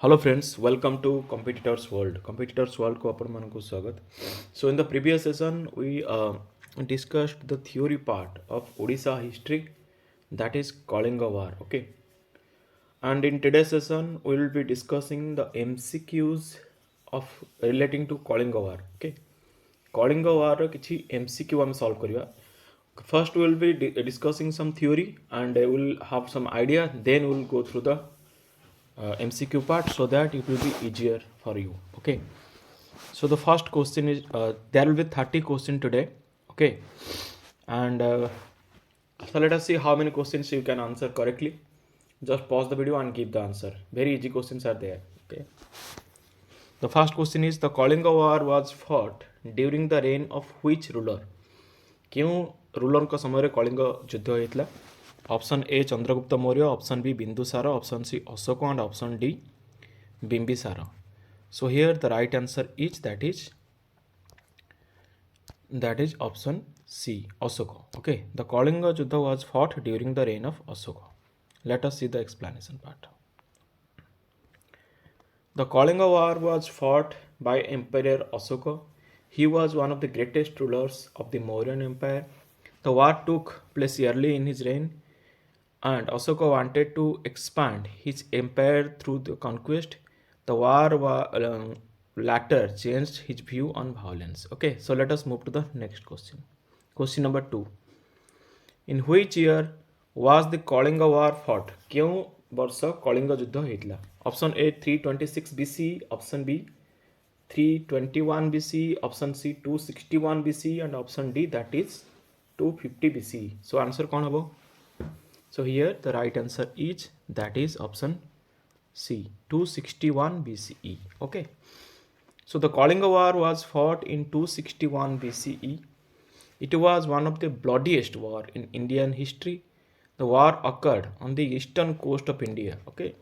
Hello friends, welcome to Competitors World. Competitors World को अपन मन को स्वागत. So in the previous session we discussed the theory part of Odisha history, that is Kalinga War. Okay, and in today's session we will be discussing the MCQs of relating to Kalinga War. Okay, Kalinga War ର କିଛି MCQ ଆମେ solve କରିବା. First we will be discussing some theory and we will have some idea, then we will go through the MCQ part so that it will be easier for you. Okay, so the first question is there will be 30 questions today. Okay, and so let us see how many questions you can answer correctly. Just pause the video and give the answer. Very easy questions are there. Okay, the first question is the Kalinga War was fought during the reign of which ruler? क्यों ruler का समय कलिंग युद्ध होता? Option A Chandragupta Maurya, option B Bindusara, option C Ashoka and option D Bimbisara. So here the right answer is that is option C, Ashoka. Okay, the Kalinga Yuddha was fought during the reign of Ashoka. Let us see the explanation part. The Kalinga War was fought by Emperor Ashoka. He was one of the greatest rulers of the Mauryan Empire. The war took place early in his reign, and Ashoka wanted to expand his empire through the conquest. The war later changed his view on violence. Okay, so let us move to the next question. Question number 2. In which year was the Kalinga War fought? क्यों वर्ष कलिंग युद्ध होता? Option A 326 BC, option B 321 BC, option C 261 BC and option D that is 250 BC. So answer कौन होगा? So here the right answer is that is option C, 261 BCE. Okay, so the Kalinga War was fought in 261 BCE. It was one of the bloodiest war in Indian history. The war occurred on the eastern coast of India. Okay,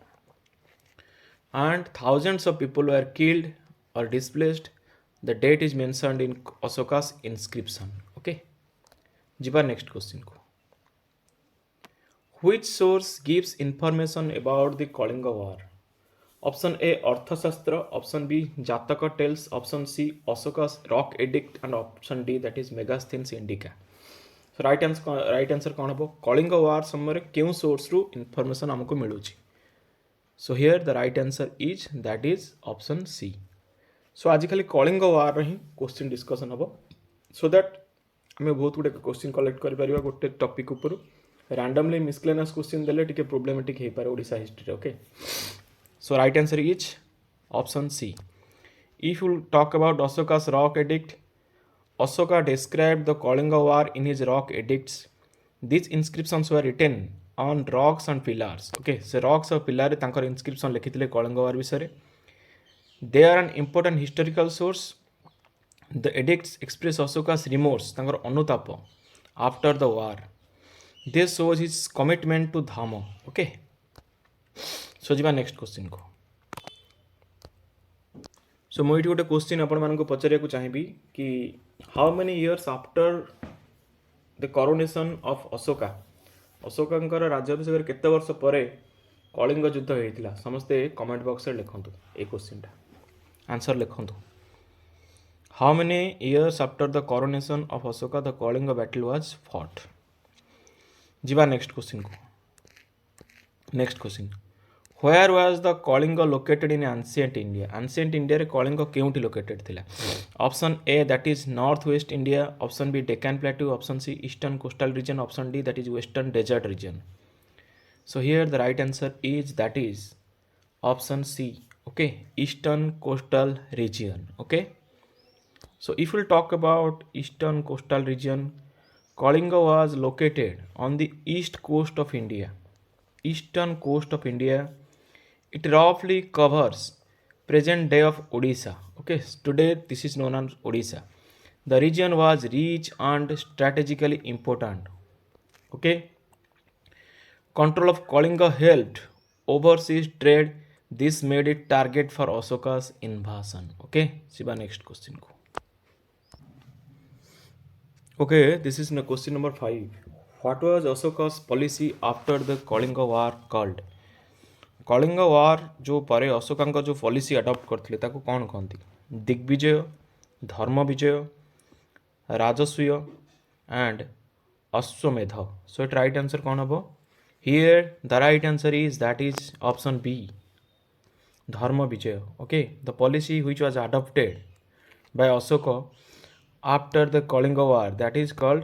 and thousands of people were killed or displaced. The date is mentioned in Ashoka's inscription. Okay, jiba next question ko. Which source gives information about the Kalinga War? Option A Arthashastra, option B Jataka tells, option C Ashoka's rock edict and option D that is Megasthenes Indica. So right answer कौन होगा? Kalinga War समय क्यों source रू information हमको मिलूची? So here the right answer is that is option C. So आजिकली Kalinga War रही question discussion होगा, so that हमें बहुत गुटे क्वेश्चन कलेक्ट कर परिबा गोटे टॉपिक ऊपर. randomly miscellaneous question देले टिके problematic हे पारे Odisha history. Okay, so right answer is option C. If you talk about Ashoka's rock edict, Ashoka described the Kalinga War in his rock edicts. These inscriptions were written on rocks and pillars. Okay, so rocks और pillar रे तांकर inscription लिखिथिले Kalinga War विषय. They are an important historical source. The edicts express Ashoka's remorse, तांकर अनुताप after the war. This shows his commitment to Dhamma. Okay, so जिबा next question को. So मैं ये गोटे क्वेश्चन आपण मानक पचारे को चाहिए कि how many years after the coronation of Ashoka, अशोकंकर राज्याभिषेक केते वर्ष परे कलिंग युद्ध होइतिला? समस्ते कमेंट बॉक्स रे लिखंतु ए क्वेश्चन टा answer लिखंतु. How many years after the coronation of Ashoka the Kalinga battle was fought? जिबा नेक्स्ट क्वेश्चन को. Next question, where was the Kalinga located in ancient India? Ancient India रे कलिंग केउंटी located थिला? Option A that is north west India, option B Deccan plateau, option C eastern coastal region, option D that is western desert region. So here the right answer is that is option C. Okay, eastern coastal region. Okay, so if we'll talk about eastern coastal region, Kalinga was located on the east coast of India. Eastern coast of India. It roughly covers present day of Odisha. Okay, today this is known as Odisha. The region was rich and strategically important. Okay, control of Kalinga helped overseas trade. This made it target for Ashoka's invasion. Okay, siba next question ko. Okay, this is question number 5. What was Ashoka's policy after the Kalinga War called? Kalinga war जो परे अशोका जो policy adopt करथिले ताको कौन कहती? दिग्विजय, धर्म विजय, राजस्वीय and अश्वमेध. So it right answer कौन हम? Here the right answer is that is option B, Dharma Vijay. Okay, the policy which was adopted by Ashok after the Kalinga war that is called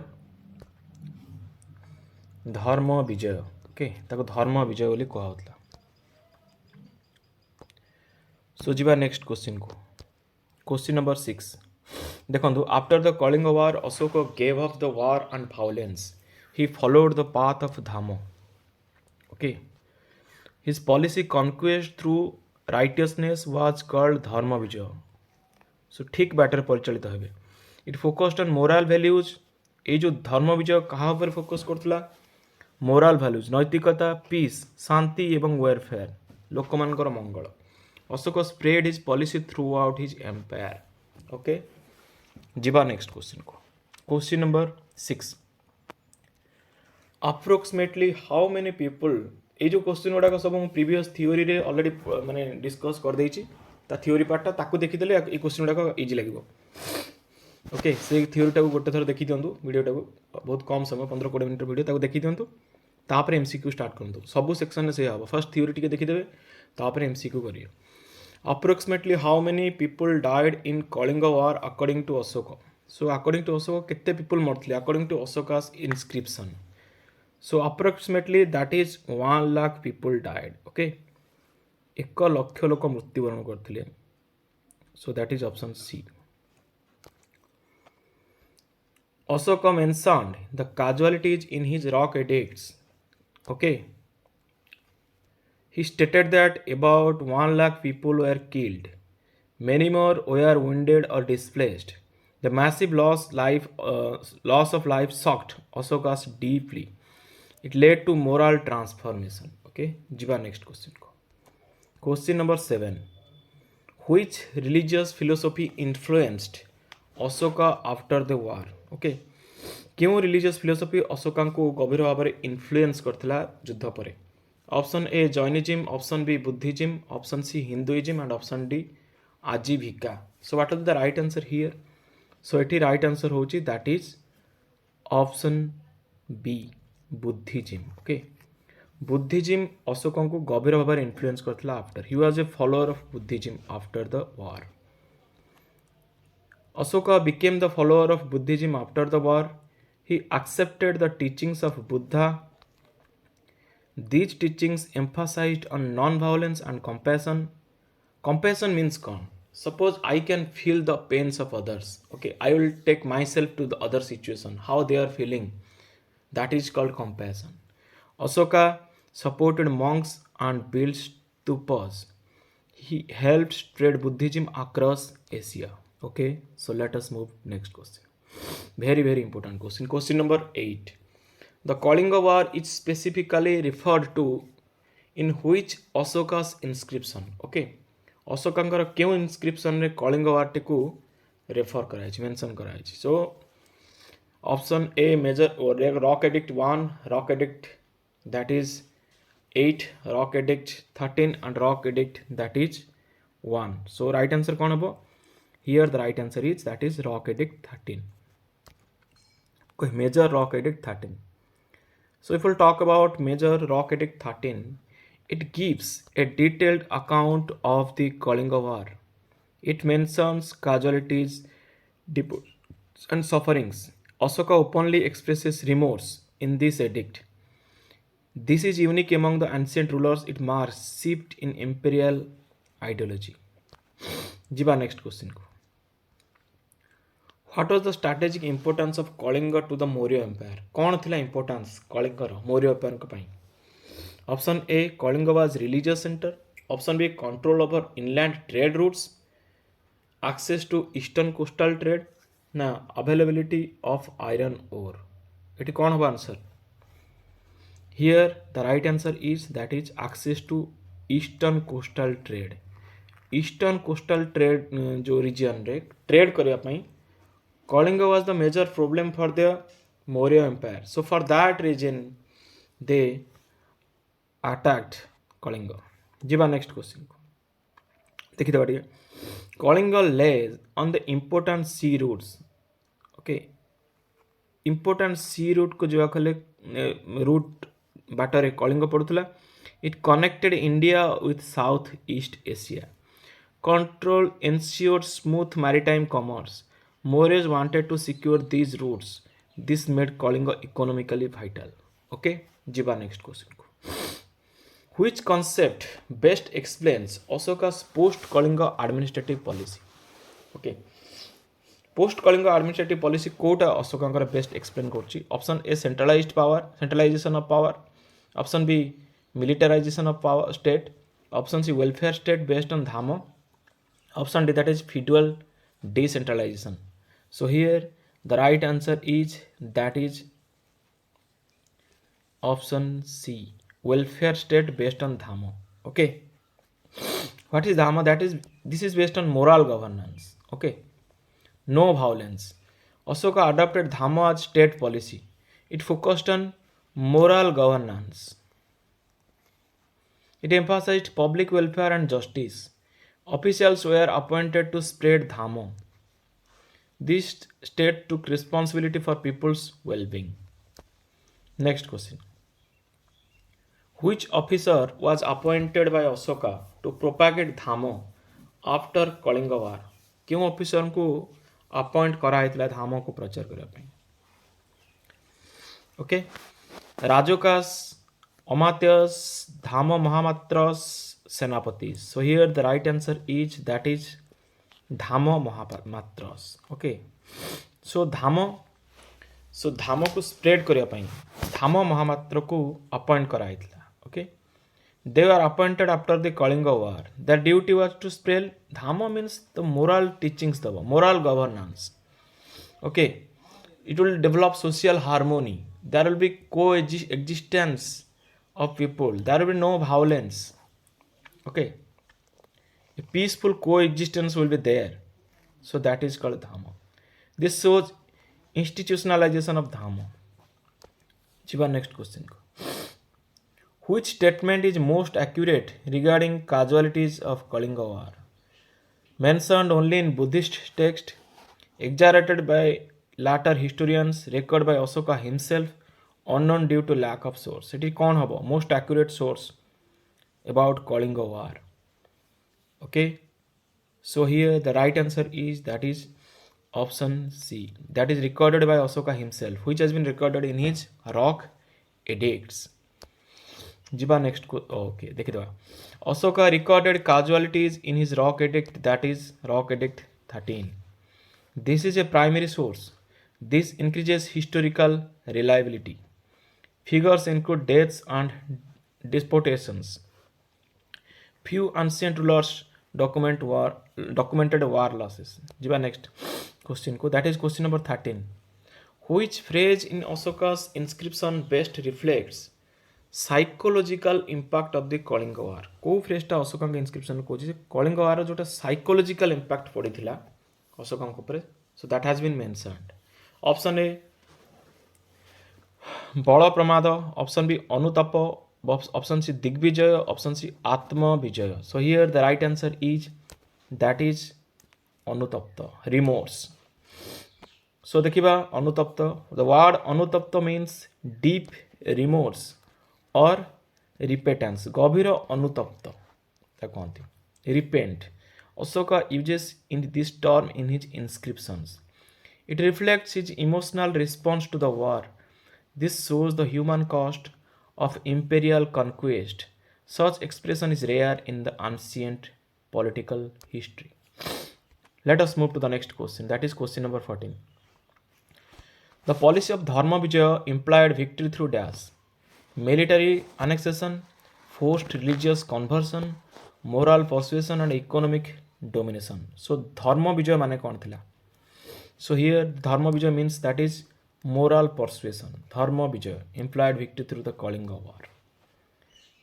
Dharma Vijay. Okay, ताको धर्म विजय बोली कहउतला. सो जीवा नेक्स्ट क्वेश्चन को. Question number 6. देखो, after the Kalinga war Ashoka gave up the war and violence. He followed the path of Dhamma. Okay. His policy conquest through righteousness was called Dharma Vijaya. So ठीक batter परिचालित हेबे. It focused on moral values. ये जो धर्म विजय कहाँ पर focus करथला? Moral values, नैतिकता, पीस, शांति एवं वेलफेयर, लोक मानकर मंगल. Ashok spread his policy throughout his empire. Okay, जीवा नेक्स्ट क्वेश्चन को. Question number 6. Approximately how many people. ये जो क्वेश्चन गुड़ाक सब प्रीवियस थ्योरी रे ऑलरेडी माने डिस्कस कर देछि. ता थ्योरी पार्टा ताकू देखिदेले ये क्वेश्चन गुड़ाक इजी लागिवो. ओके, से थ्योरीटा को गोटे थर देखि दियंतु. वीडियोटा को बहुत कम समय 15-20 मिनट वीडियो ताकू देखि दियंतु. तापर एमसीक्यू स्टार्ट करंतु. सब सेक्शन में से हम फर्स्ट थ्योरी टिके देखिदेबे, तापर एमसीक्यू करियो. Approximately how many people died in Kalinga war according to Ashok. So according to Ashok केते पीपल मरथले according to Ashoka's inscription. So approximately that is 1 lakh people died. Okay, 1 लक्ष लोक मृत्युवरण करथिले. So that is option C. Ashoka mentioned the casualties in his rock edicts. Okay, he stated that about 1 lakh people were killed. Many more were wounded or displaced. The massive loss of life shocked Ashoka deeply. It led to moral transformation. Okay, jiba next question ko. Question number 7. Which religious philosophy influenced Ashoka after the war? Okay, क्यों religious philosophy Ashoka को गभीर भाव में influence करथिला युद्ध परे? Option A Jainism, option B Buddhism, option C Hinduism and option D Ajivika. So what is the right answer here? So एटी right answer होची that is option B, Buddhism. Okay, Buddhism Ashoka को गभीर भाव में इन्फ्लुएंस करथिला after. He was a follower of Buddhism after the war. Ashoka became the follower of Buddhism after the war. He accepted the teachings of Buddha. These teachings emphasized on non-violence and compassion. Compassion means calm. Suppose I can feel the pains of others. Okay, I will take myself to the other situation, how they are feeling. That is called compassion. Ashoka supported monks and built stupas. He helped spread Buddhism across Asia. Okay, so let us move next question. Very important question. Question number 8. The Kalinga War is specifically referred to in which Ashoka's inscription? Okay, अशोकांकर क्यों inscription रे Kalinga war टिकू refer कराई mention कराई. So option A major rock edict 1, rock edict that is 8, rock edict 13 and rock edict that is 1. So right answer कौन हम? Here the right answer is that is rock edict 13. Major rock edict 13. So if we'll talk about major rock edict 13, it gives a detailed account of the Kalinga War. It mentions casualties, deaths and sufferings. Ashoka openly expresses remorse in this edict. This is unique among the ancient rulers. It marks shift in imperial ideology. Jiba next question को. What was the strategic importance of Kalinga to the Maurya Empire? कौन थिला importance कलिंगर Maurya empire के पाई? Option A Kalinga was religious centre, option B control over inland trade routes, access to eastern coastal trade ना availability of iron ore. एटी कौन होगा answer? Here the right answer is that is access to eastern coastal trade. Eastern coastal trade जो region रे trade करने पाई Kalinga was the major problem for the Maurya Empire. So for that reason they attacked Kalinga. ଯିବା next question ଦେଖିଦେବା ଟିକେ Kalinga lays on the important sea routes okay important sea route को ଯିବାକୁ ହେଲେ route ବାଟରେ କଳିଙ୍ଗ ପଡୁଥିଲା it connected India with South East Asia control ensured smooth maritime commerce Maurya's wanted to secure these routes this made Kalinga economically vital okay ଯିବା next question को which concept best explains Ashoka's post Kalinga administrative policy okay post Kalinga administrative policy कोटा अशोकांकर best explain करछि option A centralised power centralisation of power option B militarisation of power state option C welfare state based on Dhamma option D that is feudal decentralization so here the right answer is that is option C welfare state based on dhamma okay what is dhamma that is this is based on moral governance okay no violence Ashoka adopted dhamma as state policy it focused on moral governance it emphasized public welfare and justice officials were appointed to spread dhamma this state took responsibility for people's well-being next question which officer was appointed by Ashoka to propagate Dhamma after Kalinga War? क्यों officer को appoint कराइतला धाम को प्रचार करने पे okay राजोकास अमात्यस Dhamma महामात्रस सेनापति so here the right answer is that is Dhamma महामात्रस okay so Dhamma को स्प्रेड करने पे धाम महामात्र को अपॉइंट कराइतला okay they were appointed after the Kalinga War their duty was to spread dhamma means the moral teachings the moral governance okay it will develop social harmony there will be coexistence of people there will be no violence okay a peaceful coexistence will be there so that is called dhamma this shows institutionalization of dhamma chiba next question which statement is most accurate regarding casualties of Kalinga War? Mentioned only in Buddhist text, exaggerated by later historians, recorded by Ashoka himself, unknown due to lack of source. It is कौन हबो most accurate source about Kalinga War. Okay, so here the right answer is that is option C. That is recorded by Ashoka himself, which has been recorded in his rock edicts. ଯିବା next को okay देखिदवा Ashoka recorded casualties in his rock edict that is rock edict 13 this is a primary source this increases historical reliability figures include deaths and deportations few ancient rulers documented war losses ଯିବା next question को that is question number 13 which phrase in Ashoka's inscription best reflects psychological impact of the Kalinga war को फ्रेजटा अशोका इनस्क्रिप्शन कहूँ Kalinga war जो psychological impact पड़ा Ashoka so that has been mentioned option A बल प्रमाद option B अनुताप ऑप्शन सी दिग्विजय ऑप्शन सी आत्मविजय so here the right answer is that is अनुतप्त रिमोर्स सो देखिबा अनुतप्त द वर्ड अनुतप्त means deep remorse or repentance गभीर अनुतप्त कहते repent Ashoka uses in this term in his inscriptions it reflects his emotional response to the war this shows the human cost of imperial conquest such expression is rare in the ancient political history let us move to the next question that is question number 14 the policy of Dharma Vijaya implied victory through dash military annexation, forced religious conversion, moral persuasion and economic domination. So dharma vijay mane kon thila? So here dharma vijay means that is moral persuasion. Dharma vijay implied victory through the Kalinga War.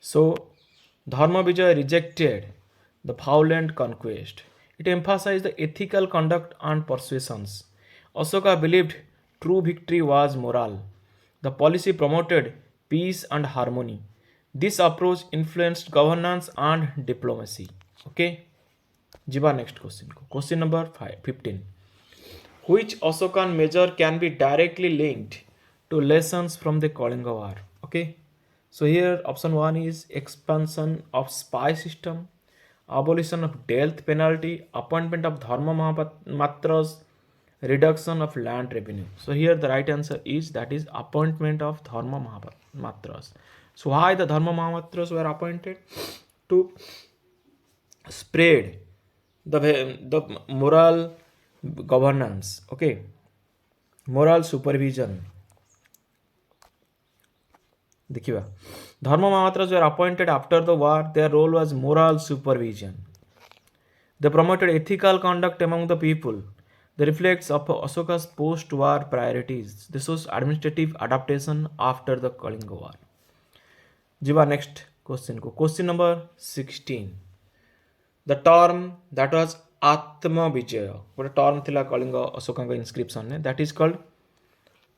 So dharma vijay rejected the violent conquest. It emphasized the ethical conduct and persuasions. Ashoka believed true victory was moral. The policy promoted peace and harmony. This approach influenced governance and diplomacy. Okay, jiba next question ko. Question number 15. Which Ashokan measure can be directly linked to lessons from the Kalinga War? Okay, so here option 1 is expansion of spy system, abolition of death penalty, appointment of dharma mahamatras, reduction of land revenue. So here the right answer is that is appointment of dharma mahamatras. So why the dharma mahamatras were appointed? To spread the moral governance, okay, moral supervision. देखिए धर्म Mahamatras were appointed after the war. Their role was moral supervision. They promoted ethical conduct among the people. They reflects of Ashoka's post-war priorities. This was administrative adaptation after the Kalinga War. Jiva next question को. Question number 16. The term that was Atma Vijaya, ଗୋଟେ term ଥିଲା କଳିଙ୍ଗ ଅଶୋକଙ୍କ inscription ରେ, that is called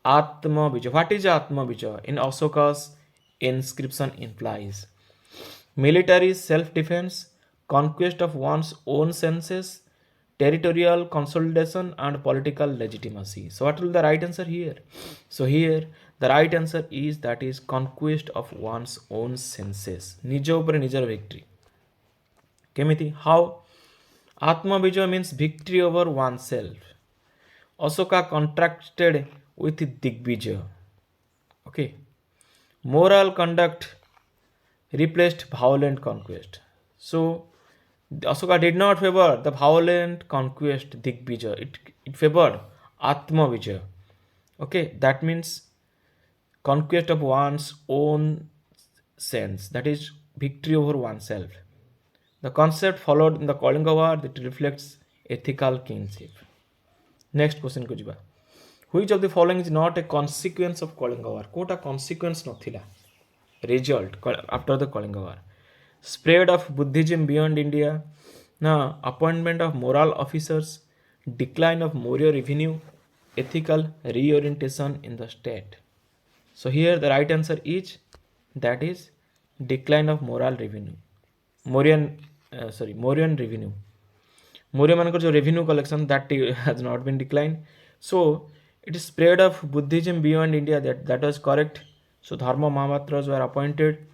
Atma Vijaya. What is Atma Vijaya in Ashoka's inscription implies? Military self-defense, conquest of one's own senses, territorial consolidation and political legitimacy. So what will the right answer here? So here the right answer is that is conquest of one's own senses. ନିଜ ଉପରେ ନିଜର victory. କେମିତି? How? Atma Vijaya means victory over oneself. Ashoka contracted with Digvijaya. Okay. Moral conduct replaced violent conquest. So Ashoka did not favor the violent conquest Digvijaya. It favored Atma Vijaya. Okay, that means conquest of one's own sense. That is victory over oneself. The concept followed in the Kalinga War that reflects ethical kinship. Next question को ଯିବା. Which of the following is not a consequence of Kalinga War? Kota consequence नथिला. Result after the Kalinga War. Spread of Buddhism beyond India. Now, appointment of moral officers, decline of Maurya revenue, ethical reorientation in the state. So here the right answer is that is decline of moral revenue. Mauryan revenue. Maurya manakar jo revenue collection that has not been declined. So it is spread of Buddhism beyond India, that was correct. So dharma mahamatras were appointed.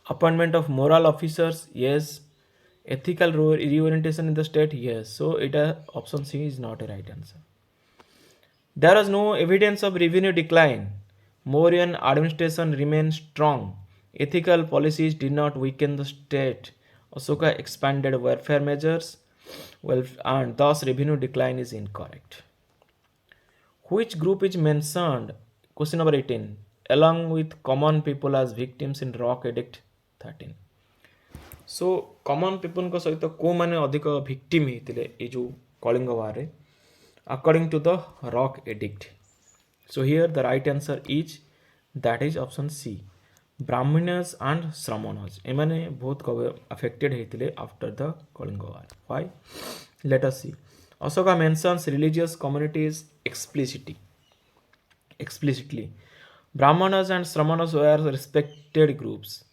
Appointment of moral officers, yes. Ethical reorientation in the state, yes. So it option C is not a right answer. There was no evidence of revenue decline. Mauryan administration remained strong. Ethical policies did not weaken the state. Ashoka expanded welfare measures, and thus revenue decline is incorrect. Which group is mentioned? Question number 18. Along with common people as victims in Rock Edict 13. So common people को सहित को माने अधिक victim हेतिले ए जो कलिंग वार रे according to the Rock Edict. So here the right answer is that is option C. Brahmanas and Sramanas एमाने बहुत affected हेतिले after the Kalinga War. Why? Let us see. Ashoka mentions religious communities explicitly. Brahmanas and Sramanas were respected groups.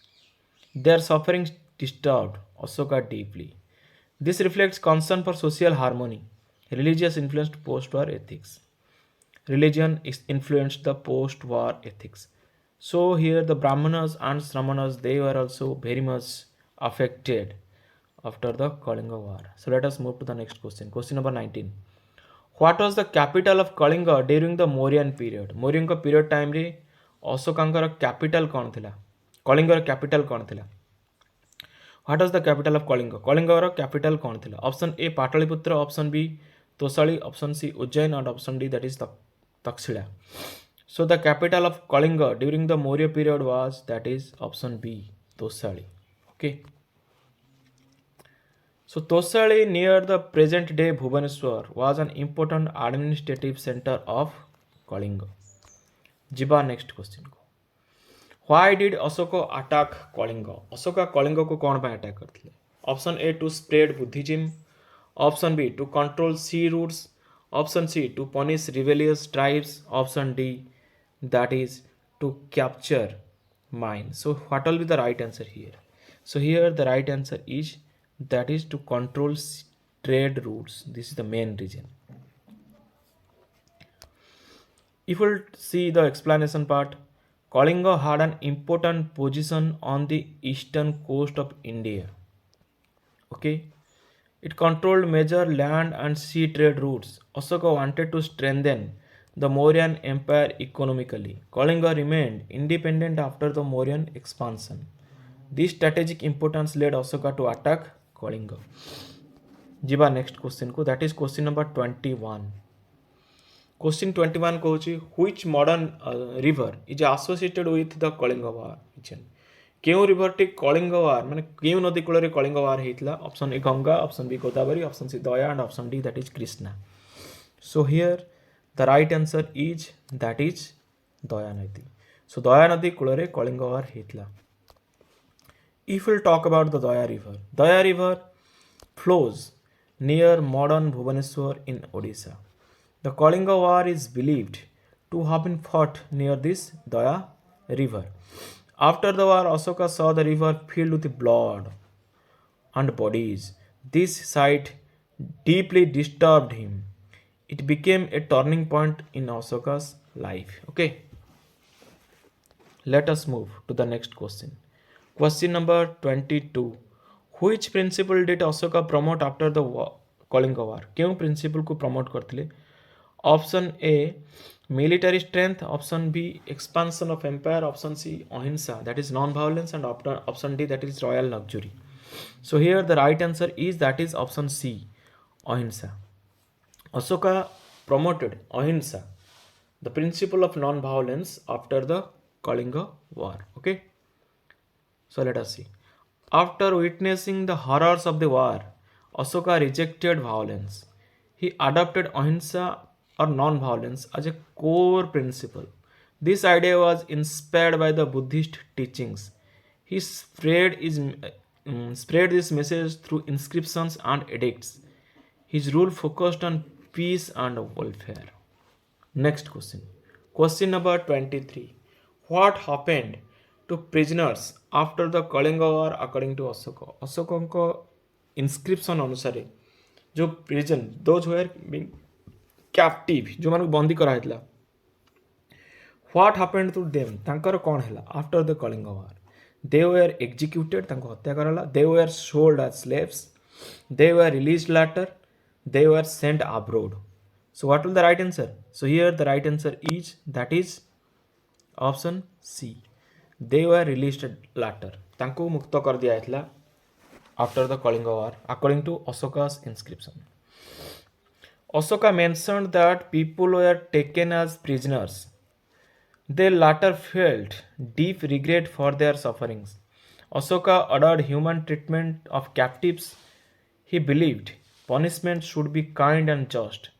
Their suffering disturbed Ashoka deeply. This reflects concern for social harmony. Religious influenced post-war ethics. Religion influenced the post-war ethics. So here the Brahmanas and Sramanas, they were also very much affected after the Kalinga War. So let us move to the next question. Question number 19. What was the capital of Kalinga during the Mauryan period? Mauryan का period time रे अशोकांकर capital कौन थिला? कलिंगर capital कौन थिला? What was the capital of Kalinga? कलिंगर capital कौन थिला? Option A Pataliputra, option B Tosali, option C Ujjain and option D that is Takshashila. So the capital of Kalinga during the Maurya period was that is option B Tosali. Okay. So Tosali near the present day Bhubaneswar was an important administrative center of Kalinga. Jiba next question को. Why did Ashoka attack Kalinga? Ashoka Kalinga को कौन पे attack करते? Option A to spread Buddhism, option B to control sea routes, option C to punish rebellious tribes, option D that is to capture mine. So what will be the right answer here? So here the right answer is that is to control trade routes. This is the main reason. If we'll see the explanation part, Kalinga had an important position on the eastern coast of India. Okay, it controlled major land and sea trade routes. Ashoka wanted to strengthen the Mauryan Empire economically. Kalinga remained independent after the Mauryan expansion. This strategic importance led Ashoka to attack Kalinga. ଯିବା next question को, that is question number 21. Question 21 କହୁଛି which modern river is associated with the Kalinga War? କେଉଁ ରିଭରଟି Kalinga war ମାନେ କେଉଁ ନଦୀ କୂଳରେ Kalinga war ହେଇଥିଲା? Option A Ganga, option B Godavari, option C Daya and option D that is Krishna. So here the right answer is that is ଦୟା ନଦୀ. So ଦୟା ନଦୀ କୂଳରେ Kalinga war ହେଇଥିଲା. If we'll talk about the Daya river flows near modern Bhubaneswar in Odisha. The Kalinga War is believed to have been fought near this Daya river. After the war, Ashoka saw the river filled with blood and bodies. This sight deeply disturbed him. It became a turning point in Ashoka's life. Okay. Let us move to the next question. Question number 22. Which principle did Ashoka promote after the Kalinga War? क्यों principle को promote करते? Option A, military strength. Option B, expansion of empire. Option C, ahimsa, that is non-violence, and option D, that is royal luxury. So here the right answer is that is option C, ahimsa. Ashoka promoted ahimsa, the principle of non-violence, after the Kalinga War. Okay. So let us see. After witnessing the horrors of the war, Ashoka rejected violence. He adopted ahimsa or non-violence as a core principle. This idea was inspired by the Buddhist teachings. He spread this message through inscriptions and edicts. His rule focused on peace and welfare. Next question. Question number 23. What happened to prisoners after the Kalinga War according to Ashoka? Ashoka को inscription अनुसार जो prison, those who were being captive, जो मानक बंदी करा हैतला, what happened to them? तांकर कौन हैला after the Kalinga War? They were executed, तांको हत्या कराला. They were sold as slaves. They were released later. They were sent abroad. So what will the right answer? So here the right answer is that is option C. They were released later. तांको मुक्त कर दिया हैतला after the Kalinga War according to Ashoka's inscription. Ashoka mentioned that people were taken as prisoners. They later felt deep regret for their sufferings. Ashoka ordered human treatment of captives. He believed punishment should be kind and just.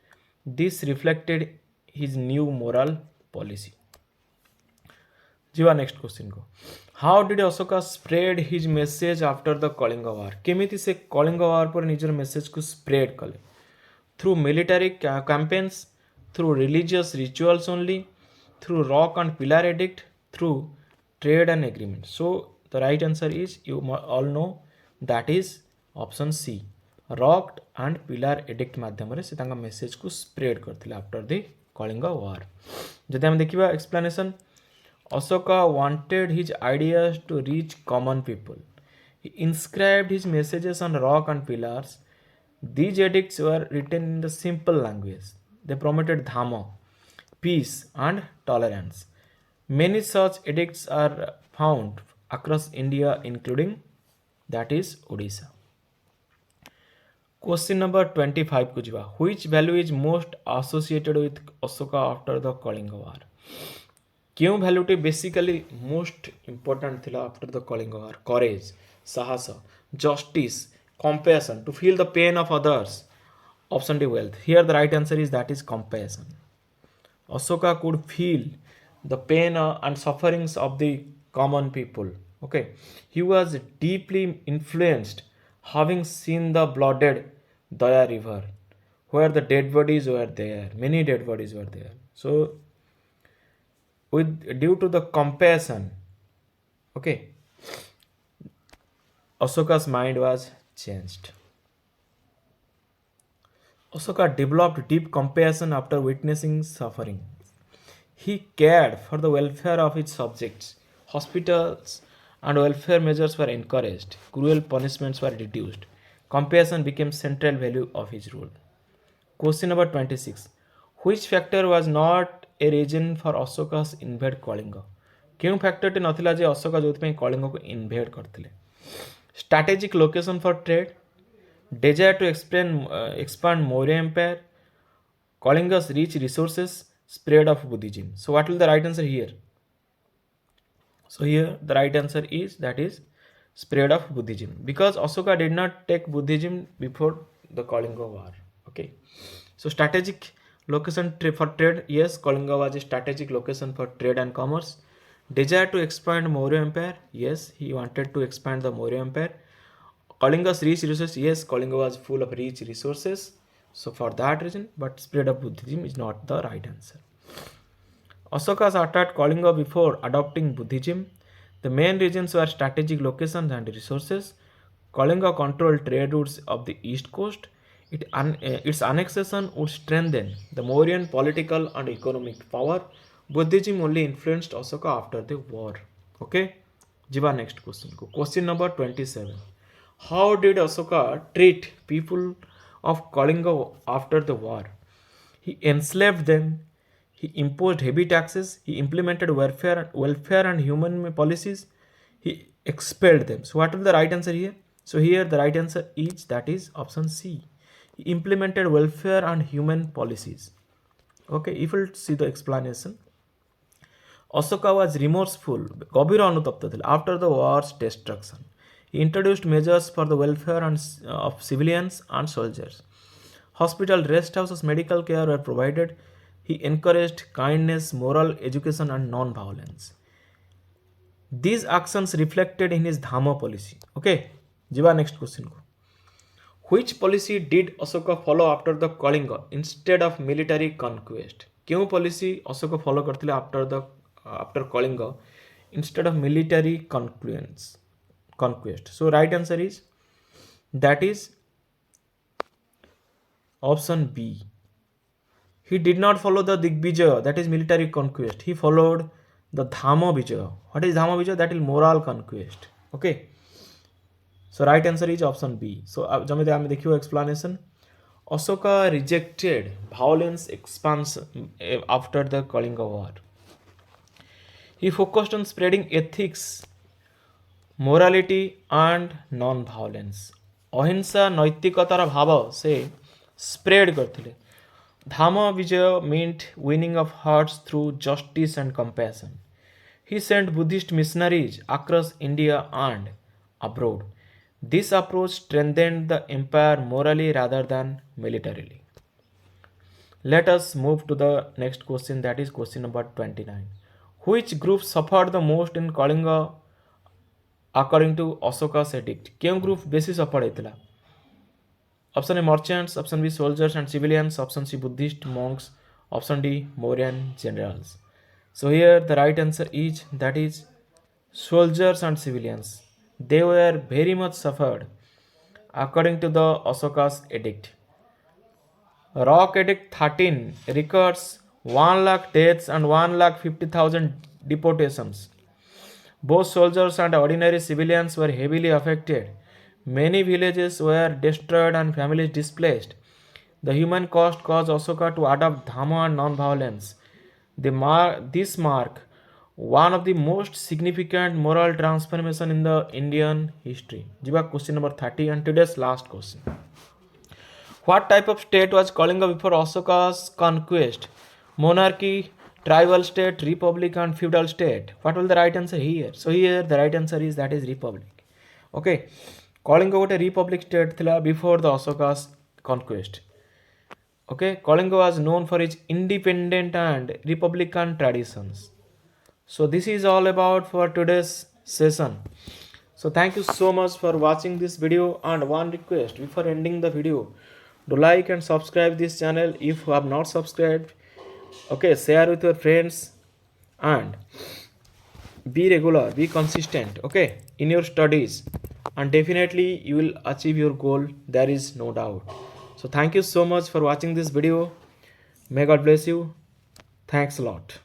This reflected his new moral policy. जीवा next question को. How did Ashoka spread his message after the Kalinga war? केमिति से कलिंग वार पर निजर message को spread कले? Through military campaigns, through religious rituals only, through rock and pillar edict, through trade and agreement. So the right answer is you all know that is option C. Rock and pillar edict माध्यम से तांका message को spread करथिले after the Kalinga वार. जदि हम देखिबा explanation, Ashoka wanted his ideas to reach common people. He inscribed his messages on rock and pillars. These edicts were written in the simple language. They promoted Dhamma, peace, and tolerance. Many such edicts are found across India, including that is Odisha. Question number 25 को जिवा. Which value is most associated with Ashoka after the Kalinga War? क्यों भैल्यूटी basically most important थिला after the Kalinga war? Courage, साहस, justice, compassion, to feel the pain of others. Option D wealth. Here the right answer is that is compassion. Ashoka could feel the pain and sufferings of the common people. Okay, he was deeply influenced having seen the blooded Daya river where the dead bodies were there, many dead bodies were there. So due to the compassion, Okay, Asoka's mind was changed. Asoka developed deep compassion after witnessing suffering. He cared for the welfare of his subjects. Hospitals and welfare measures were encouraged. Cruel punishments were reduced. Compassion became central value of his rule. Question number 26. Which factor was not a reason for Ashoka's invade Kalinga? କେଉଁ ଫ୍ୟାକ୍ଟରଟି ନଥିଲା ଯେ ଅଶୋକ ଯେଉଁଥିପାଇଁ କଳିଙ୍ଗକୁ ଇନଭେଡ୍ କରିଥିଲେ? Strategic location for trade, desire to expand Maurya Empire, Kalinga's rich resources, spread of Buddhism. So what will the right answer here? So here the right answer is that is spread of Buddhism, because Ashoka did not take Buddhism before the Kalinga War. Okay, so strategic location for trade, yes, Kalinga was a strategic location for trade and commerce. Desire to expand Maurya Empire, yes, he wanted to expand the Maurya Empire. Kalinga's rich resources, yes, Kalinga was full of rich resources, so for that reason, but spread of Buddhism is not the right answer. Ashoka attacked Kalinga before adopting Buddhism. The main reasons were strategic locations and resources. Kalinga controlled trade routes of the east coast. Its annexation would strengthen the Mauryan political and economic power. Buddhism only influenced Ashoka after the war. Okay, Jiva next question. Question number 27. How did Ashoka treat people of Kalinga after the war? He enslaved them. He imposed heavy taxes. He implemented welfare and human policies. He expelled them. So what will the right answer here? So here the right answer is that is option C. He implemented welfare and human policies. Okay, if we'll see the explanation. Ashoka was remorseful, गभीर अनुतप्त थे after the war's destruction. He introduced measures for the welfare of civilians and soldiers. Hospital, rest houses, medical care were provided. He encouraged kindness, moral education and non-violence. These actions reflected in his Dhamma policy. Okay, Jiva next question. Which policy did Ashoka follow after the Kalinga instead of military conquest? क्यों policy Ashoka follow करते after Kalinga instead of military conquest? So right answer is that is option B. He did not follow the Digvijaya, that is military conquest. He followed the Dhamma Vijaya. What is Dhamma Vijaya? That is moral conquest. Okay. So right answer is option B. So जब हम देखियो explanation. Ashoka rejected violence expansion after the Kalinga War. He focused on spreading ethics, morality and non-violence. अहिंसा नैतिकतार भाव से spread करथिले. Dhamma Vijaya meant winning of hearts through justice and compassion. He sent Buddhist missionaries across India and abroad. This approach strengthened the empire morally rather than militarily. Let us move to the next question, that is question number 29. Which group suffered the most in Kalinga according to Ashoka's edict? क्यों group बेसी सफल होता? Option A merchants, option B soldiers and civilians, option C Buddhist monks, option D Mauryan generals. So here the right answer is that is soldiers and civilians. They were very much suffered according to the Ashoka's edict. Rock Edict 13 records 1 lakh deaths and 1,50,000 deportations. Both soldiers and ordinary civilians were heavily affected. Many villages were destroyed and families displaced. The human cost caused Ashoka to adopt Dhamma and non-violence. This marked one of the most significant moral transformation in the Indian history. Jiva question number 30 and today's last question. What type of state was Kalinga before Ashoka's conquest? Monarchy, tribal state, republic and feudal state. What will the right answer here? So here the right answer is that is republic. Okay. Kalinga gote republic state thila before the Ashoka's conquest. Okay, Kalinga was known for its independent and republican traditions. So this is all about for today's session. So thank you so much for watching this video, and one request before ending the video, do like and subscribe this channel if you have not subscribed. Okay, share with your friends and be regular, be consistent, okay, in your studies, and definitely you will achieve your goal. There is no doubt. So thank you so much for watching this video. May God bless you. Thanks a lot.